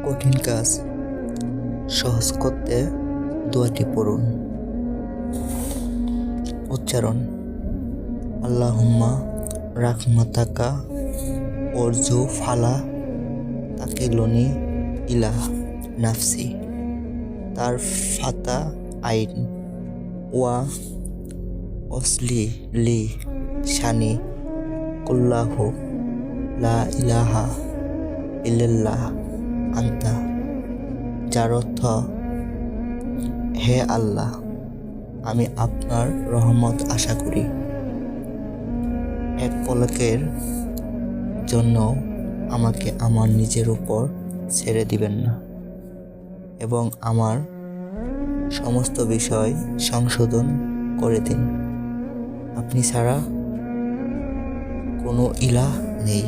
কঠিন কাজ সহজ করতে দোয়াটি পড়ুন। উচ্চারণ: আল্লাহুম্মা রাহমাতাকা অরজু ফালা তাকিলুনি ইলা নাফসি তার ফাতা আইন ওয়া অসলি লি শানি কুল্লাহু লা ইলাহা ইল্লাল্লাহ আন্তা, যার অর্থ: হে আল্লাহ, আমি আপনার রহমত আশা করি। এক পলকের জন্য আমাকে আমার নিজের উপর ছেড়ে দিবেন না এবং আমার সমস্ত বিষয় সংশোধন করে দিন। আপনি ছাড়া কোনো ইলাহ নেই।